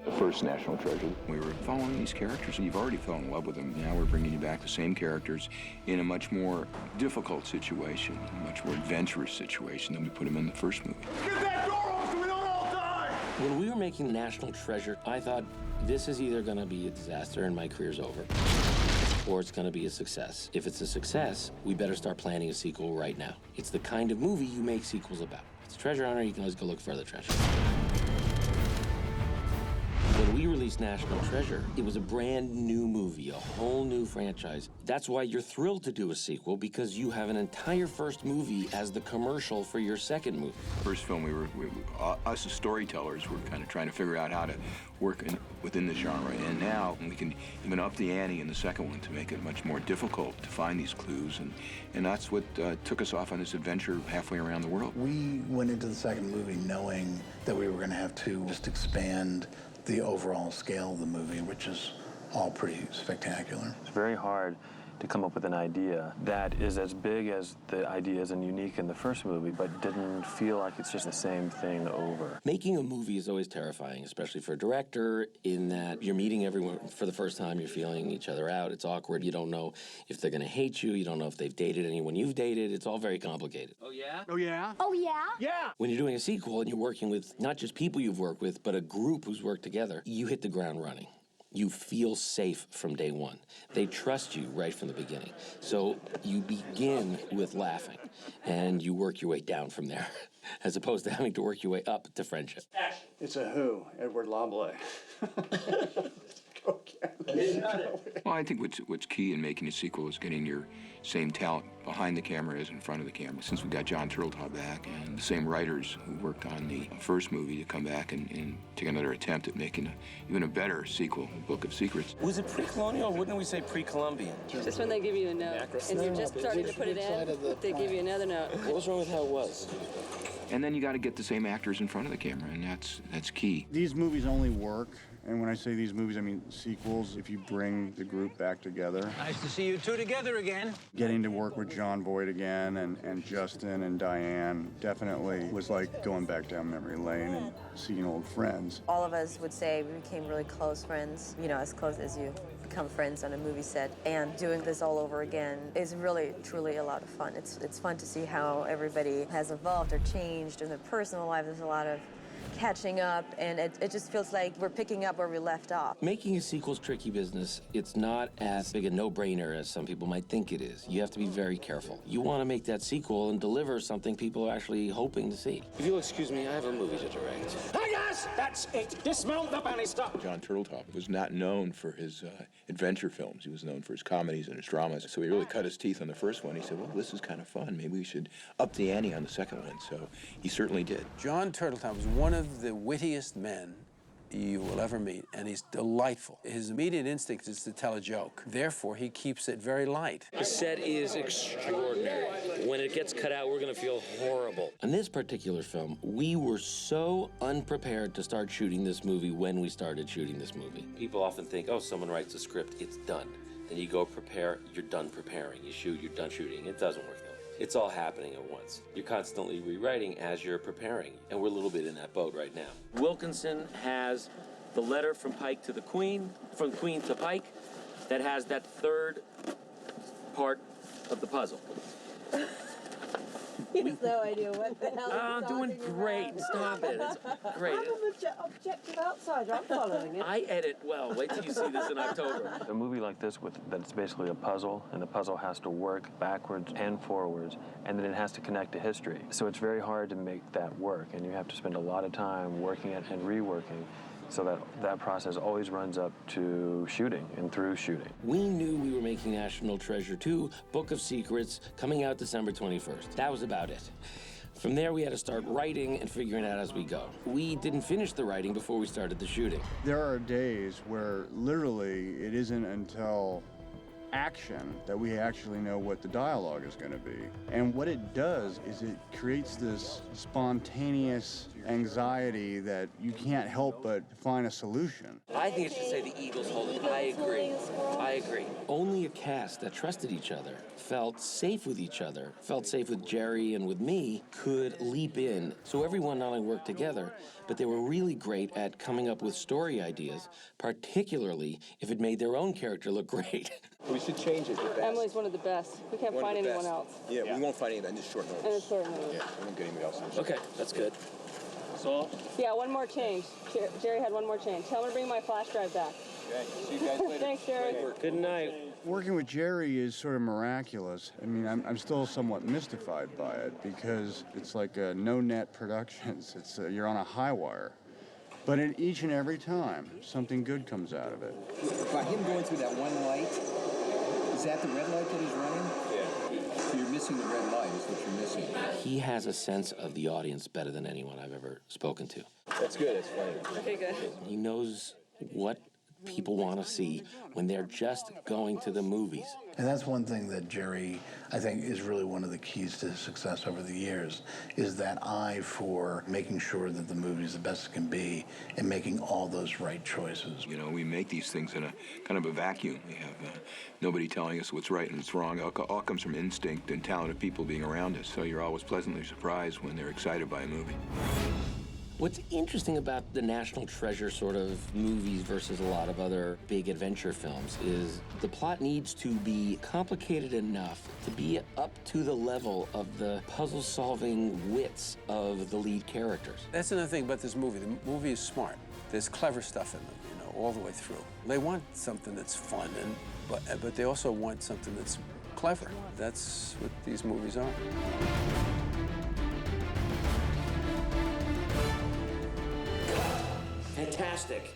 The first National Treasure. We were following these characters, and you've already fallen in love with them. Now we're bringing you back the same characters in a much more difficult situation, a much more adventurous situation than we put them in the first movie. Get that door open so we don't all die! When we were making National Treasure, I thought, this is either going to be a disaster and my career's over, or it's going to be a success. If it's a success, we better start planning a sequel right now. It's the kind of movie you make sequels about. It's a treasure hunter, you can always go look for other treasure. When we released National Treasure, it was a brand new movie, a whole new franchise. That's why you're thrilled to do a sequel, because you have an entire first movie as the commercial for your second movie. First film, us as storytellers were kind of trying to figure out how to work within the genre. And now we can even up the ante in the second one to make it much more difficult to find these clues. And that's what took us off on this adventure halfway around the world. We went into the second movie knowing that we were going to have to just expand the overall scale of the movie, which is all pretty spectacular. It's very hard to come up with an idea that is as big as the ideas and unique in the first movie, but didn't feel like it's just the same thing over. Making a movie is always terrifying, especially for a director, in that you're meeting everyone for the first time, you're feeling each other out, it's awkward, you don't know if they're gonna hate you don't know if they've dated anyone you've dated, it's all very complicated. Oh, yeah? Oh, yeah? Oh, yeah? Yeah! When you're doing a sequel and you're working with not just people you've worked with, but a group who's worked together, you hit the ground running. You feel safe from day one. They trust you right from the beginning. So you begin with laughing, and you work your way down from there, as opposed to having to work your way up to friendship. It's a who, Edward Lamblay. Well, I think what's key in making a sequel is getting your same talent behind the camera as in front of the camera. Since we got John Turteltaub back and the same writers who worked on the first movie to come back and take another attempt at making even a better sequel, Book of Secrets. Was it pre-colonial, or wouldn't we say pre-Columbian? Just when they give you a note and you're just starting to put it in, they give you another note. What was wrong with how it was? And then you got to get the same actors in front of the camera, and that's key. These movies only work, and when I say these movies, I mean sequels, if you bring the group back together. Nice to see you two together again. Getting to work with John Voight again and Justin and Diane definitely was like going back down memory lane and seeing old friends. All of us would say we became really close friends, you know, as close as you become friends on a movie set. And doing this all over again is really, truly a lot of fun. It's fun to see how everybody has evolved or changed in their personal life. There's a lot of catching up, and it just feels like we're picking up where we left off. Making a sequel's tricky business. It's not as big a no-brainer as some people might think it is. You have to be very careful. You want to make that sequel and deliver something people are actually hoping to see. If you'll excuse me, I have a movie to direct. Hi, guys! That's it. Dismount the bounty stop. John Turteltaub was not known for his adventure films. He was known for his comedies and his dramas. So he really cut his teeth on the first one. He said, well, this is kind of fun. Maybe we should up the ante on the second one. So he certainly did. John Turteltaub was one of the wittiest men you will ever meet, and he's delightful. His immediate instinct is to tell a joke. Therefore, he keeps it very light. The set is extraordinary. When it gets cut out, we're gonna feel horrible. On this particular film, we were so unprepared to start shooting this movie when we started shooting this movie. People often think, oh, someone writes a script, it's done. Then you go prepare, you're done preparing. You shoot, you're done shooting. It doesn't work that way. It's all happening at once. You're constantly rewriting as you're preparing, and we're a little bit in that boat right now. Wilkinson has the letter from Pike to the Queen, from Queen to Pike, that has that third part of the puzzle. He has no idea what the hell I'm doing great. Stop it. It's great. I'm an objective outsider. I'm following it. I edit well. Wait till you see this in October. A movie like this, that's basically a puzzle, and the puzzle has to work backwards and forwards, and then it has to connect to history. So it's very hard to make that work, and you have to spend a lot of time working it and reworking. So that process always runs up to shooting and through shooting. We knew we were making National Treasure 2, Book of Secrets, coming out December 21st. That was about it. From there, we had to start writing and figuring it out as we go. We didn't finish the writing before we started the shooting. There are days where literally it isn't until action that we actually know what the dialogue is going to be. And what it does is it creates this spontaneous anxiety that you can't help but find a solution. I think it should say the Eagles hold it. I agree. I agree. Only a cast that trusted each other, felt safe with each other, felt safe with Jerry and with me, could leap in. So everyone not only worked together, but they were really great at coming up with story ideas, particularly if it made their own character look great. We should change it. Emily's one of the best. We can't find anyone else. Yeah, we won't find anyone. Just short notice. And it's short notice. Yeah, we won't get anybody else. Okay, that's good. So? Yeah, one more change. Jerry had one more change. Tell him to bring my flash drive back. Okay, see you guys later. Thanks, Jerry. Good night. Working with Jerry is sort of miraculous. I mean, I'm still somewhat mystified by it because it's like a no-net productions. It's you're on a high wire. But each and every time, something good comes out of it. By him going through that one light, is that the red light that he's running? Yeah. So you're missing the red light is what you're missing. He has a sense of the audience better than anyone I've ever spoken to. That's good. That's funny. Okay, good. He knows what people want to see when they're just going to the movies. And that's one thing that Jerry, I think, is really one of the keys to his success over the years, is that eye for making sure that the movie is the best it can be and making all those right choices. You know, we make these things in a kind of a vacuum. We have nobody telling us what's right and what's wrong. It all comes from instinct and talented people being around us. So you're always pleasantly surprised when they're excited by a movie. What's interesting about the National Treasure sort of movies versus a lot of other big adventure films is the plot needs to be complicated enough to be up to the level of the puzzle-solving wits of the lead characters. That's another thing about this movie. The movie is smart. There's clever stuff in them, you know, all the way through. They want something that's fun, but they also want something that's clever. That's what these movies are. Fantastic.